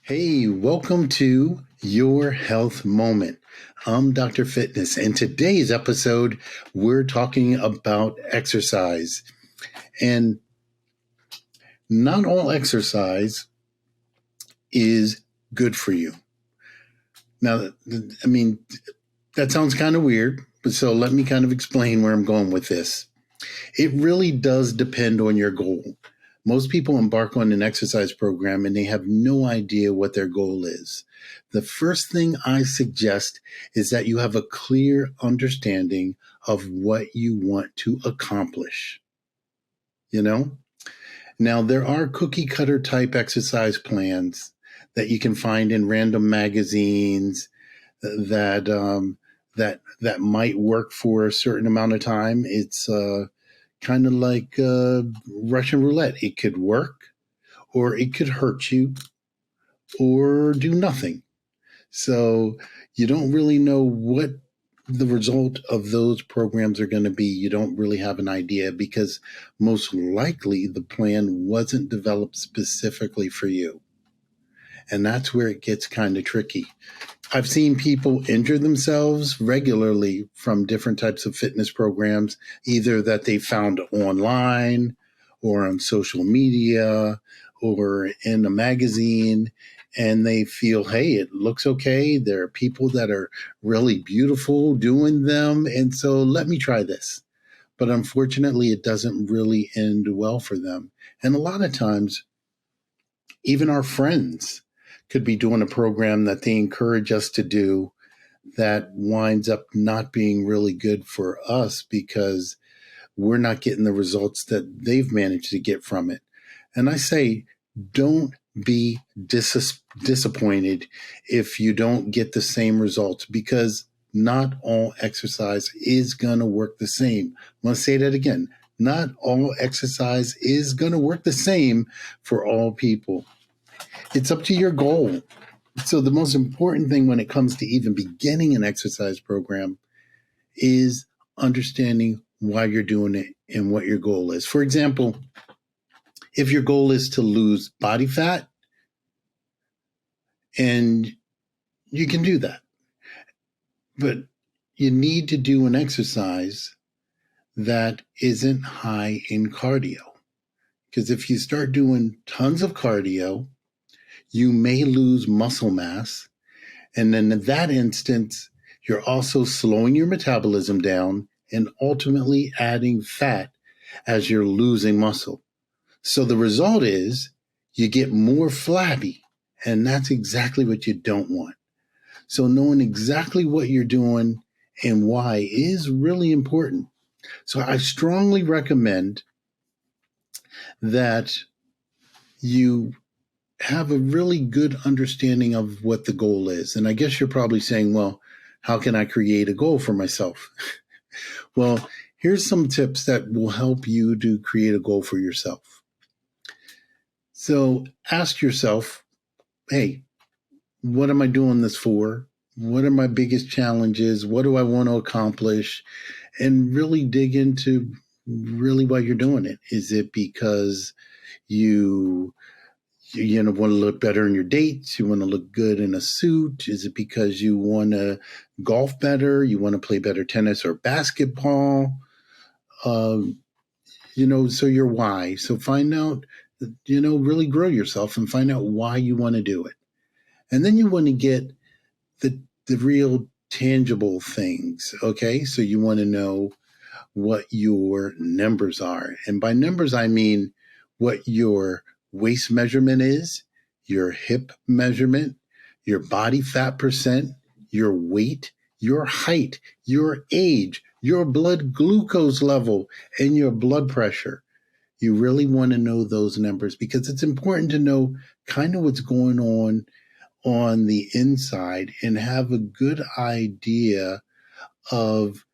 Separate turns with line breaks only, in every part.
Hey, welcome to Your Health Moment. I'm Dr. Fitness, and today's episode, we're talking about exercise. And not all exercise is good for you. Now, I mean, that sounds kind of weird, but so let me kind of explain where I'm going with this. It really does depend on your goal. Most people embark on an exercise program and they have no idea what their goal is. The first thing I suggest is that you have a clear understanding of what you want to accomplish. You know? Now, there are cookie cutter type exercise plans that you can find in random magazines that might work for a certain amount of time. It's kind of like Russian roulette. It could work, or it could hurt you, or do nothing. So you don't really know what the result of those programs are going to be. You don't really have an idea because most likely the plan wasn't developed specifically for you. And that's where it gets kind of tricky. I've seen people injure themselves regularly from different types of fitness programs, either that they found online or on social media or in a magazine, and they feel, hey, it looks okay. There are people that are really beautiful doing them, and so let me try this. But unfortunately, it doesn't really end well for them. And a lot of times, even our friends could be doing a program that they encourage us to do that winds up not being really good for us because we're not getting the results that they've managed to get from it. And I say, don't be disappointed if you don't get the same results, because not all exercise is going to work the same. I'm going to say that again. Not all exercise is going to work the same for all people. It's up to your goal. So the most important thing when it comes to even beginning an exercise program is understanding why you're doing it and what your goal is. For example, if your goal is to lose body fat, and you can do that, but you need to do an exercise that isn't high in cardio. Because if you start doing tons of cardio, you may lose muscle mass. And then in that instance, you're also slowing your metabolism down and ultimately adding fat as you're losing muscle. So the result is you get more flabby, and that's exactly what you don't want. So knowing exactly what you're doing and why is really important. So I strongly recommend that you have a really good understanding of what the goal is. And I guess you're probably saying, well, how can I create a goal for myself? Well, here's some tips that will help you to create a goal for yourself. So ask yourself, hey, what am I doing this for? What are my biggest challenges? What do I want to accomplish? And really dig into really why you're doing it. Is it because you want to look better in your dates? You want to look good in a suit? Is it because you want to golf better? You want to play better tennis or basketball? So your why. So find out, really grow yourself and find out why you want to do it. And then you want to get the real tangible things. Okay. So you want to know what your numbers are. And by numbers, I mean what your waist measurement is, your hip measurement, your body fat percent, your weight, your height, your age, your blood glucose level, and your blood pressure. You really want to know those numbers because it's important to know kind of what's going on the inside and have a good idea of,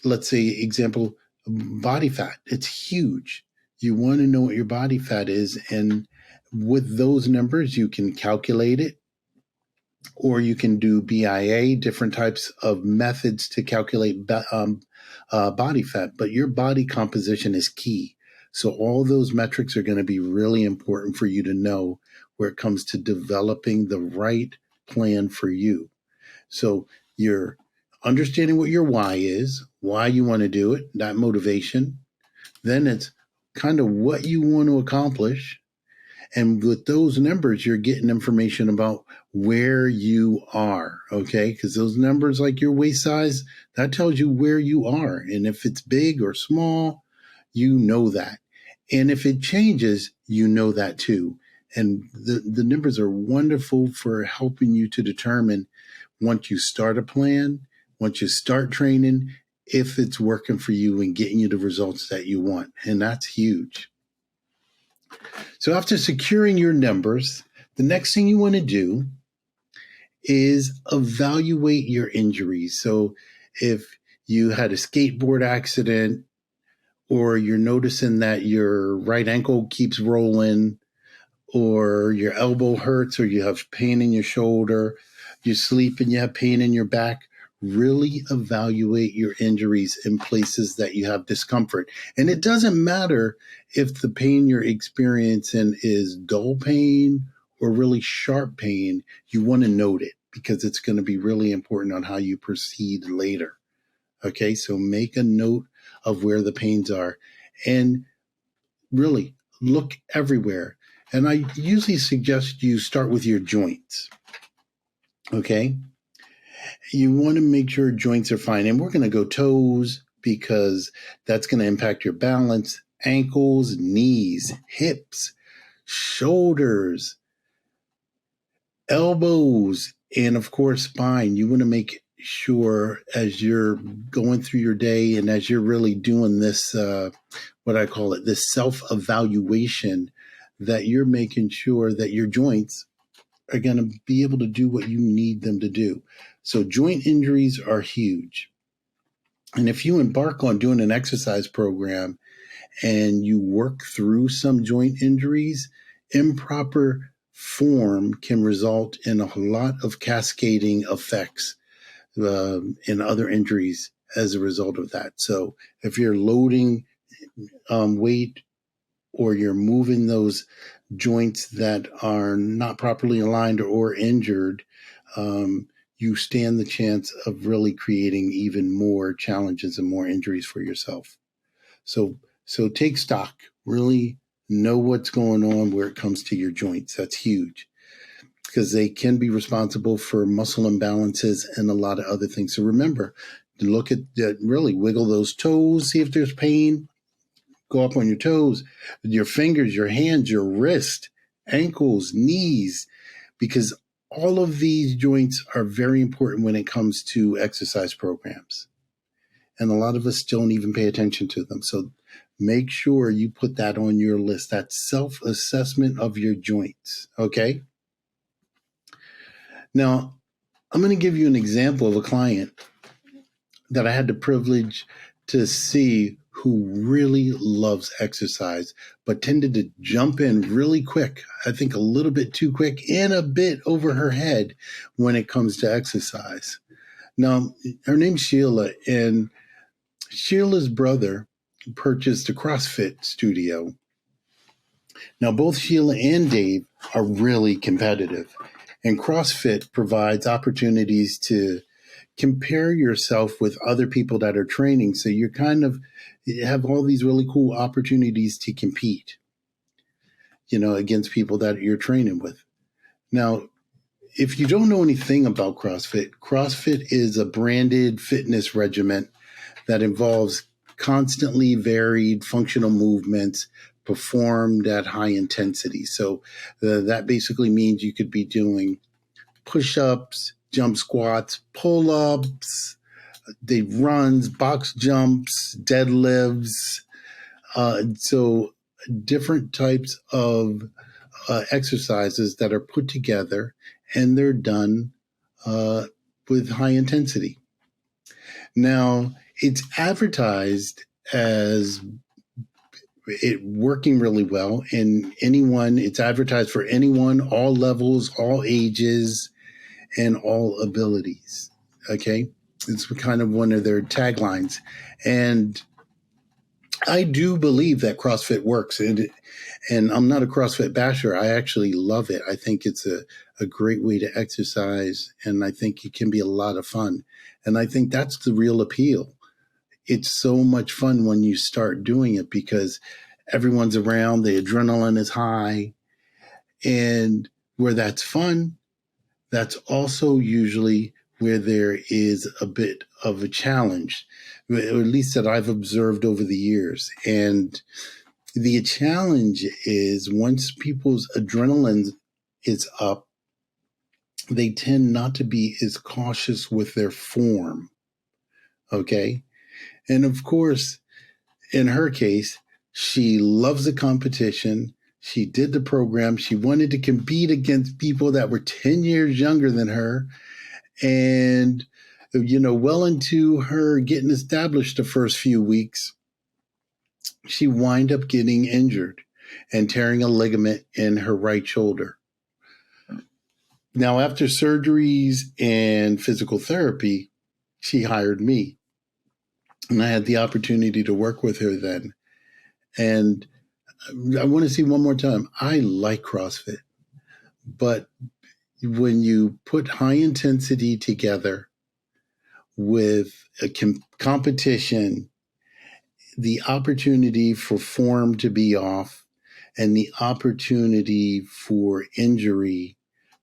let's say, example, body fat. It's huge. You want to know what your body fat is. And with those numbers, you can calculate it, or you can do BIA, different types of methods to calculate body fat. But your body composition is key. So all those metrics are going to be really important for you to know where it comes to developing the right plan for you. So you're understanding what your why is, why you want to do it, that motivation. Then it's kind of what you want to accomplish. And with those numbers, you're getting information about where you are, okay? Because those numbers, like your waist size, that tells you where you are. And if it's big or small, you know that. And if it changes, you know that too. And the numbers are wonderful for helping you to determine once you start a plan, once you start training, if it's working for you and getting you the results that you want. And that's huge. So after securing your numbers, the next thing you want to do is evaluate your injuries. So if you had a skateboard accident, or you're noticing that your right ankle keeps rolling, or your elbow hurts, or you have pain in your shoulder, you sleep and you have pain in your back, really evaluate your injuries in places that you have discomfort. And it doesn't matter if the pain you're experiencing is dull pain or really sharp pain, you want to note it because it's going to be really important on how you proceed later. Okay, so make a note of where the pains are and really look everywhere. And I usually suggest you start with your joints. Okay, you want to make sure joints are fine. And we're going to go toes because that's going to impact your balance, ankles, knees, hips, shoulders, elbows, and of course, spine. You want to make sure as you're going through your day and as you're really doing this, what I call it, this self-evaluation, that you're making sure that your joints are going to be able to do what you need them to do. So joint injuries are huge. And if you embark on doing an exercise program and you work through some joint injuries, improper form can result in a lot of cascading effects in other injuries as a result of that. So if you're loading weight or you're moving those joints that are not properly aligned or injured, you stand the chance of really creating even more challenges and more injuries for yourself. So take stock, really know what's going on where it comes to your joints. That's huge because they can be responsible for muscle imbalances and a lot of other things. So remember, look at that, really wiggle those toes, see if there's pain. Go up on your toes, your fingers, your hands, your wrist, ankles, knees, because all of these joints are very important when it comes to exercise programs. And a lot of us don't even pay attention to them. So make sure you put that on your list. That self-assessment of your joints. Okay. Now, I'm going to give you an example of a client that I had the privilege to see who really loves exercise, but tended to jump in really quick. I think a little bit too quick and a bit over her head when it comes to exercise. Now, her name's Sheila, and Sheila's brother purchased a CrossFit studio. Now, both Sheila and Dave are really competitive, and CrossFit provides opportunities to compare yourself with other people that are training. So you're kind of have all these really cool opportunities to compete, against people that you're training with. Now, if you don't know anything about CrossFit is a branded fitness regimen that involves constantly varied functional movements performed at high intensity. So that basically means you could be doing push-ups, jump squats, pull-ups, they runs, box jumps, deadlifts. So different types of exercises that are put together and they're done with high intensity. Now, it's advertised as it working really well, and it's advertised for anyone, all levels, all ages, and all abilities. Okay, it's kind of one of their taglines, and I do believe that CrossFit works, and I'm not a CrossFit basher. I actually love it. I think it's a great way to exercise, and I think it can be a lot of fun. And I think that's the real appeal. It's so much fun when you start doing it because everyone's around, the adrenaline is high, and where that's fun, that's also usually where there is a bit of a challenge, or at least that I've observed over the years. And the challenge is once people's adrenaline is up, they tend not to be as cautious with their form. Okay. And of course, in her case, she loves the competition. She did the program. She wanted to compete against people that were 10 years younger than her. And, well into her getting established the first few weeks, she wind up getting injured and tearing a ligament in her right shoulder. Now, after surgeries and physical therapy, she hired me. And I had the opportunity to work with her then. And I want to see one more time. I like CrossFit, but when you put high intensity together with a competition, the opportunity for form to be off and the opportunity for injury,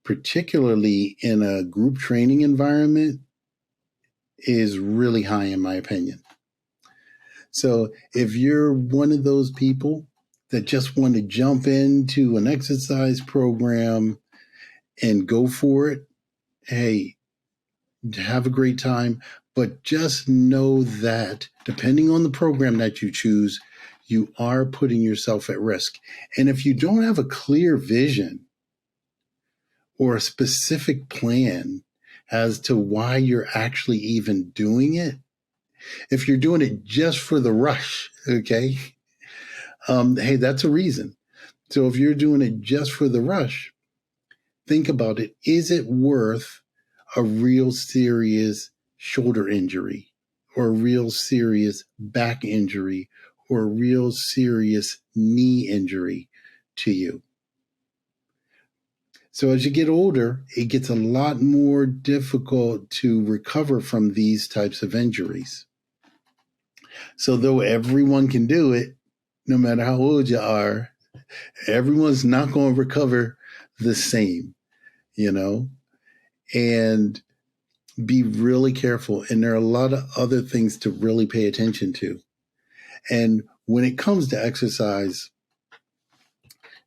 particularly in a group training environment, is really high in my opinion. So if you're one of those people that just want to jump into an exercise program and go for it, hey, have a great time. But just know that depending on the program that you choose, you are putting yourself at risk. And if you don't have a clear vision or a specific plan as to why you're actually even doing it, if you're doing it just for the rush, okay, hey, that's a reason. So if you're doing it just for the rush, think about it. Is it worth a real serious shoulder injury or a real serious back injury or a real serious knee injury to you? So as you get older, it gets a lot more difficult to recover from these types of injuries. So though everyone can do it, no matter how old you are, everyone's not going to recover the same, and be really careful. And there are a lot of other things to really pay attention to. And when it comes to exercise,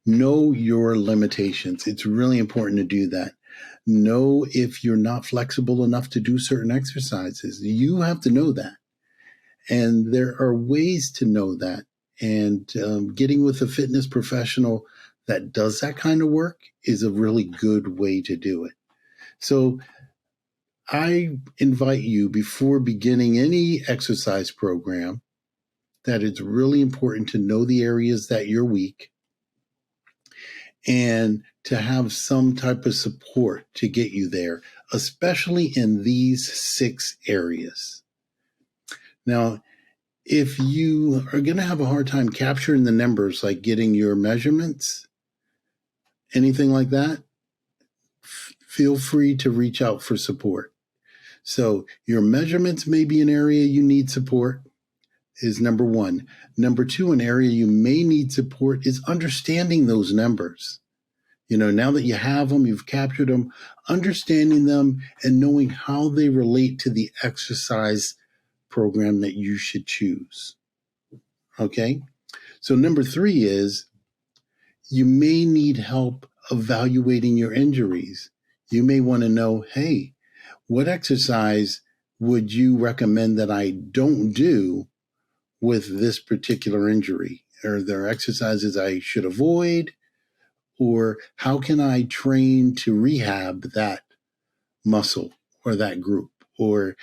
know your limitations. It's really important to do that. Know if you're not flexible enough to do certain exercises. You have to know that. And there are ways to know that. And getting with a fitness professional that does that kind of work is a really good way to do it. So I invite you, before beginning any exercise program, that it's really important to know the areas that you're weak and to have some type of support to get you there, especially in these 6 areas. Now, if you are going to have a hard time capturing the numbers, like getting your measurements, anything like that, feel free to reach out for support. So your measurements may be an area you need support, is number 1. Number 2, an area you may need support is understanding those numbers. Now that you have them, you've captured them, understanding them and knowing how they relate to the exercise program that you should choose. Okay? So number 3 is you may need help evaluating your injuries. You may want to know, hey, what exercise would you recommend that I don't do with this particular injury? Are there exercises I should avoid? Or how can I train to rehab that muscle or that group? Or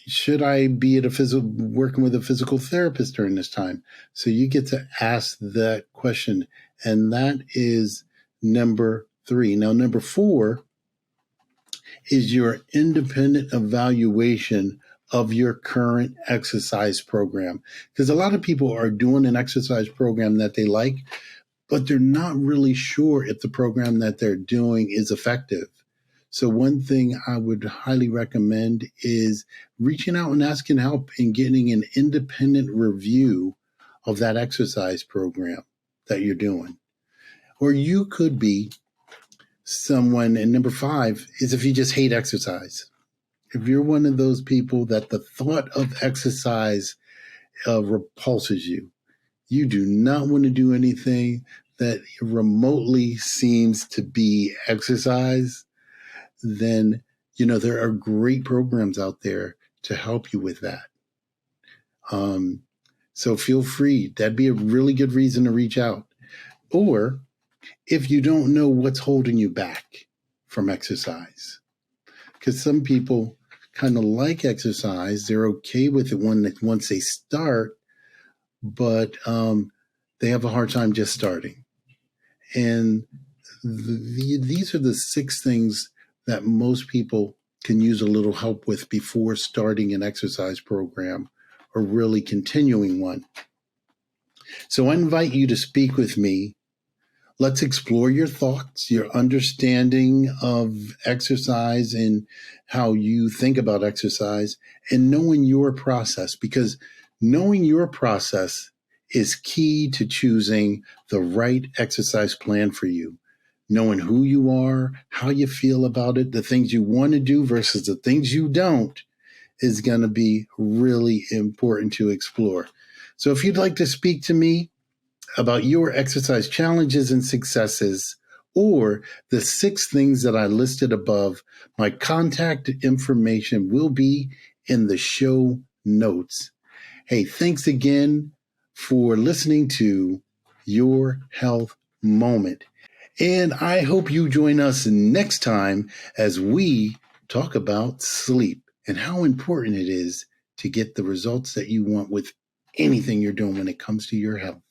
should I be working with a physical therapist during this time? So you get to ask that question. And that is number 3. Now, number 4 is your independent evaluation of your current exercise program. Because a lot of people are doing an exercise program that they like, but they're not really sure if the program that they're doing is effective. So one thing I would highly recommend is reaching out and asking help and getting an independent review of that exercise program that you're doing. Or you could be someone, and number 5 is if you just hate exercise. If you're one of those people that the thought of exercise repulses you, you do not want to do anything that remotely seems to be exercise, then, there are great programs out there to help you with that. So feel free. That'd be a really good reason to reach out. Or if you don't know what's holding you back from exercise, because some people kind of like exercise, they're okay with it once they start, but they have a hard time just starting. And these are the 6 things that most people can use a little help with before starting an exercise program or really continuing one. So I invite you to speak with me. Let's explore your thoughts, your understanding of exercise and how you think about exercise, and knowing your process, because knowing your process is key to choosing the right exercise plan for you. Knowing who you are, how you feel about it, the things you want to do versus the things you don't is going to be really important to explore. So if you'd like to speak to me about your exercise challenges and successes, or the 6 things that I listed above, my contact information will be in the show notes. Hey, thanks again for listening to Your Health Moment. And I hope you join us next time as we talk about sleep and how important it is to get the results that you want with anything you're doing when it comes to your health.